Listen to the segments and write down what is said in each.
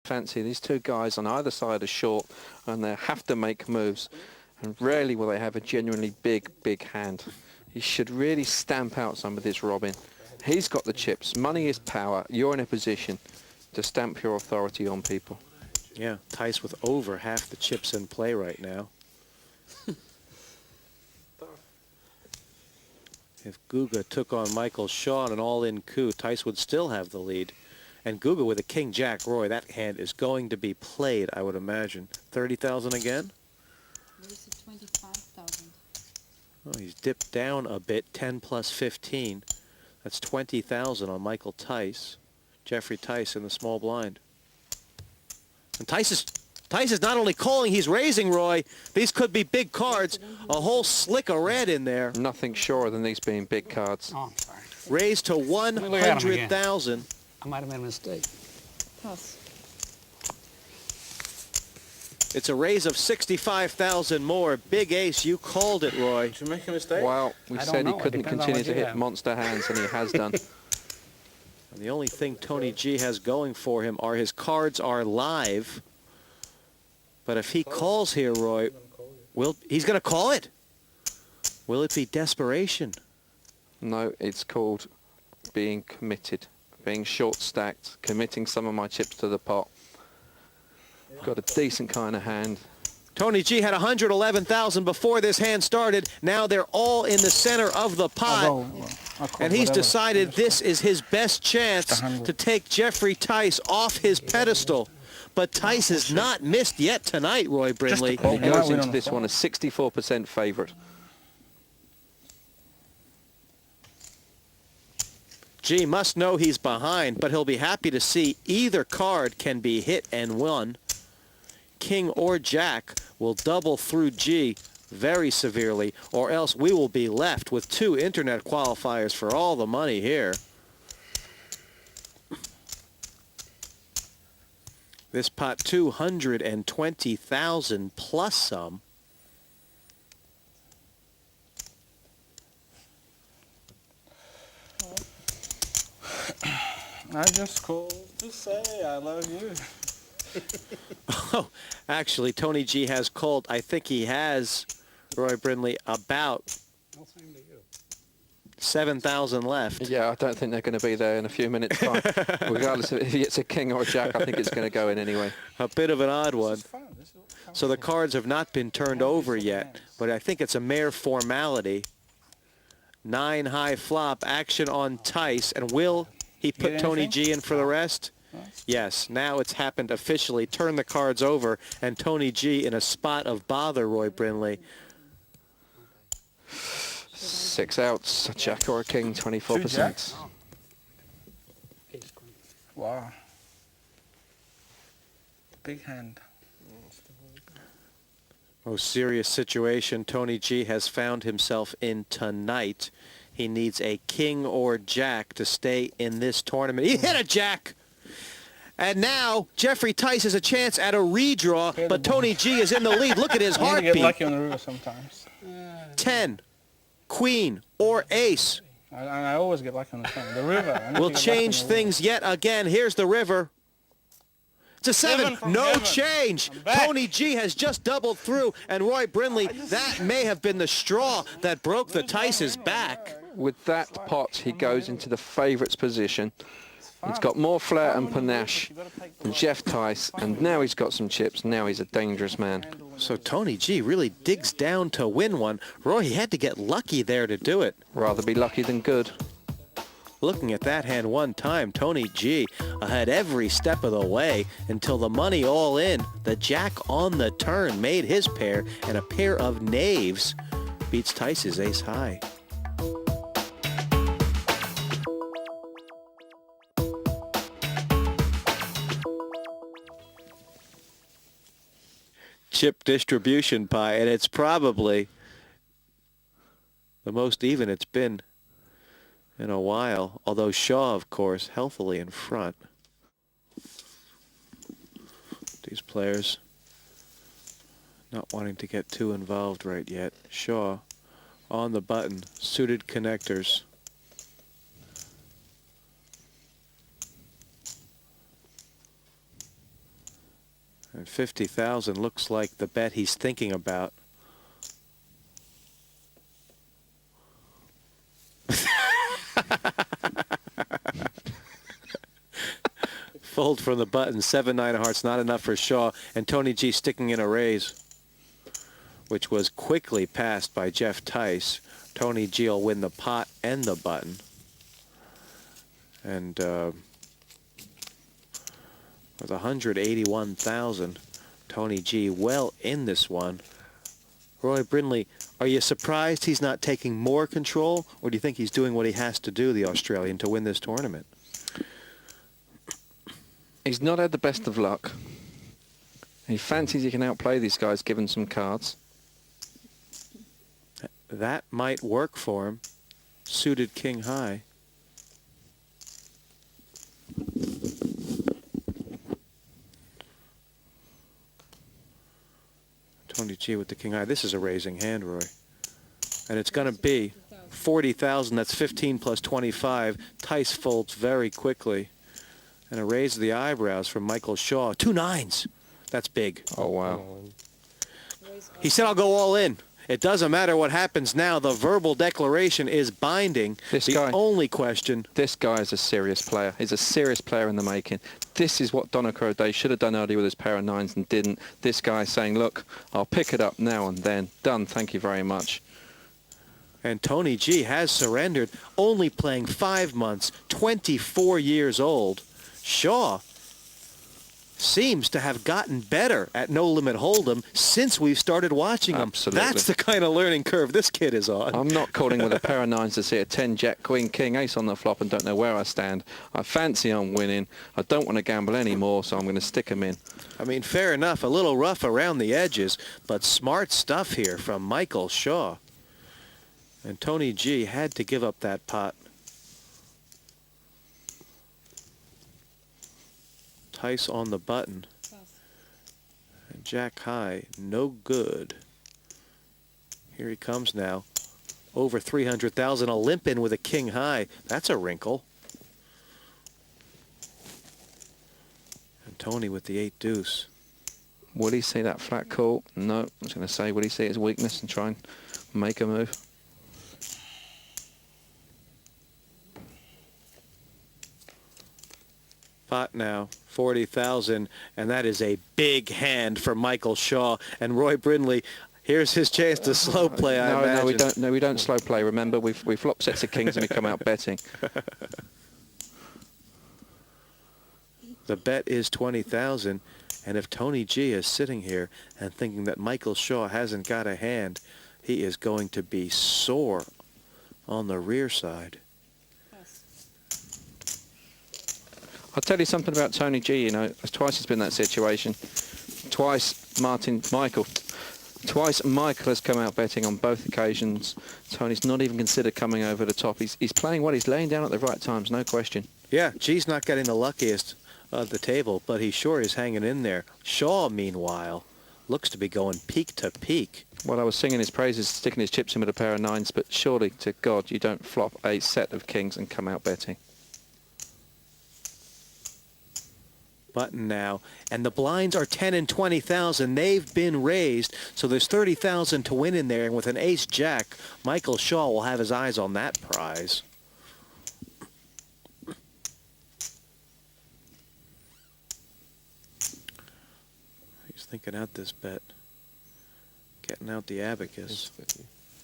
fancy. These two guys on either side are short, and they have to make moves. And rarely will they have a genuinely big hand. He should really stamp out some of this, Robin. He's got the chips. Money is power. You're in a position to stamp your authority on people. Yeah, Tice with over half the chips in play right now. If Guga took on Michael Shaw in an all-in coup, Tice would still have the lead. And Guga with a King-Jack Roy, that hand is going to be played, I would imagine. 30,000 again? Where's the 25,000? Oh, he's dipped down a bit, 10 plus 15. That's 20,000 on Michael Tice. Jeffrey Tice in the small blind. And Tice is not only calling, he's raising, Roy. These could be big cards. A whole slick of red in there. Nothing surer than these being big cards. Oh, I'm sorry. Raised to 100,000. I might have made a mistake. Pass. It's a raise of 65,000 more. Big ace, you called it, Roy. Did you make a mistake? Well, we I don't said he know. It couldn't depends on continue what to you hit have. monster hands, and he has done. And the only thing Tony G has going for him are his cards are live. But if he calls here, Roy, he's going to call it. Will it be desperation? No, it's called being committed, being short-stacked, committing some of my chips to the pot. Got a decent kind of hand. Tony G had 111,000 before this hand started. Now they're all in the center of the pot. And he's decided this is his best chance to take Jeffrey Tice off his pedestal. But Tice has not missed yet tonight, Roy Brindley. He goes into this one a 64% favorite. G must know he's behind, but he'll be happy to see either card can be hit and won. King or Jack will double through G very severely, or else we will be left with two internet qualifiers for all the money here. This pot 220,000 plus some. I just called to say I love you. Oh, actually, Tony G has called. I think he has, Roy Brindley, about 7,000 left. Yeah, I don't think they're going to be there in a few minutes' time. Regardless of if it's a king or a jack, I think it's going to go in anyway. A bit of an odd one. So the cards have not been turned over yet, but I think it's a mere formality. 9 high flop, action on Tice, and will he put Tony G in for the rest? Yes, now it's happened officially. Turn the cards over, and Tony G in a spot of bother, Roy Brindley. 6 outs, a jack or a king, 24%. Wow. Big hand. Most serious situation Tony G has found himself in tonight. He needs a king or jack to stay in this tournament. He hit a jack! And now Jeffrey Tice has a chance at a redraw, but Tony G is in the lead. Look at his You get heartbeat. lucky on the river sometimes. 10, queen, or ace. I always get lucky on the turn. The river. I need Will to get lucky change on the river. things yet again. Here's the river. It's a 7. from No heaven. change. I'm back. Tony G has just doubled through, and Roy Brindley, that may have been the straw that broke the Tice's back. With that pot, he goes into the favourites position. He's got more flair and panache than Jeff Tice, and now he's got some chips. Now he's a dangerous man. So Tony G really digs down to win one. Roy, he had to get lucky there to do it. Rather be lucky than good. Looking at that hand one time, Tony G had every step of the way until the money all in. The jack on the turn made his pair, and a pair of knaves beats Tice's ace high. Chip distribution pie, and it's probably the most even it's been in a while, although Shaw, of course, healthily in front. These players not wanting to get too involved right yet. Shaw on the button, suited connectors. And 50,000 looks like the bet he's thinking about. Fold from the button, 7-9 of hearts, not enough for Shaw, and Tony G sticking in a raise, which was quickly passed by Jeff Tice. Tony G will win the pot and the button. And with 181,000, Tony G well in this one. Roy Brindley, are you surprised he's not taking more control, or do you think he's doing what he has to do, the Australian, to win this tournament? He's not had the best of luck. He fancies he can outplay these guys given some cards. That might work for him. Suited king high. Tony G with the king high. This is a raising hand, Roy. And it's going to be 40,000. That's 15 plus 25. Tice folds very quickly. And a raise of the eyebrows from Michael Shaw. 2 nines. That's big. Oh, wow. He said, I'll go all in. It doesn't matter what happens now. The verbal declaration is binding. This guy- only question. This guy is a serious player. He's a serious player in the making. This is what Donnacre O'Day should have done earlier with his pair of nines and didn't. This guy saying, look, I'll pick it up now and then. Done. Thank you very much. And Tony G has surrendered, only playing 5 months, 24 years old. Shaw seems to have gotten better at No Limit Hold'em since we've started watching him. Absolutely. That's the kind of learning curve this kid is on. I'm not calling with a pair of nines to see a 10 jack, queen, king, ace on the flop and don't know where I stand. I fancy I'm winning. I don't want to gamble anymore, so I'm going to stick him in. I mean, fair enough, a little rough around the edges, but smart stuff here from Michael Shaw. And Tony G had to give up that pot. Tice on the button. Pass. And Jack high, no good. Here he comes now. Over 300,000, a limp in with a king high. That's a wrinkle. And Tony with the 8 deuce. Would he see that flat call? No. I was going to say, would he see his weakness and try and make a move? Pot now, 40,000, and that is a big hand for Michael Shaw. And Roy Brindley, here's his chance to slow play, I imagine. No, we don't. No, we don't slow play. Remember, we flop sets of kings and we come out betting. The bet is 20,000, and if Tony G is sitting here and thinking that Michael Shaw hasn't got a hand, he is going to be sore on the rear side. Pass. I'll tell you something about Tony G. You know, twice he's been in that situation. Twice Michael has come out betting on both occasions. Tony's not even considered coming over the top. He's playing well. He's laying down at the right times, no question. Yeah, G's not getting the luckiest of the table, but he sure is hanging in there. Shaw, meanwhile, looks to be going peak to peak. Well, I was singing his praises, sticking his chips in with a pair of nines, but surely to God you don't flop a set of kings and come out betting. Button now, and the blinds are 10 and 20,000. They've been raised, so there's 30,000 to win in there, and with an ace jack, Michael Shaw will have his eyes on that prize. He's thinking out this bet, getting out the abacus.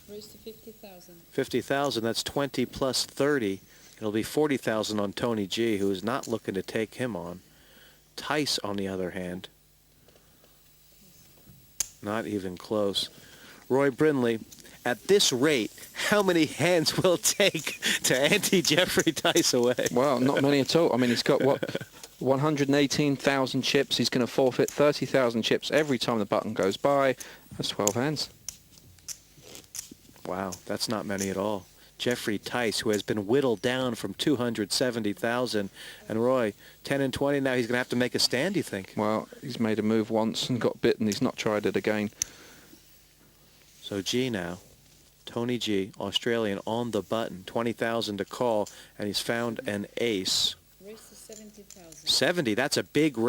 Raise to 50,000. 50,000, that's 20 plus 30. It'll be 40,000 on Tony G, who is not looking to take him on. Tice, on the other hand, not even close. Roy Brindley, at this rate, how many hands will it take to ante Jeffrey Tice away? Well, not many at all. I mean, he's got, what, 118,000 chips. He's going to forfeit 30,000 chips every time the button goes by. That's 12 hands. Wow, that's not many at all. Jeffrey Tice, who has been whittled down from 270,000. And Roy, 10 and 20 now, he's going to have to make a stand, you think? Well, he's made a move once and got bitten. He's not tried it again. So G now, Tony G, Australian, on the button, 20,000 to call, and he's found an ace. Raise to 70,000. 70, that's a big raise.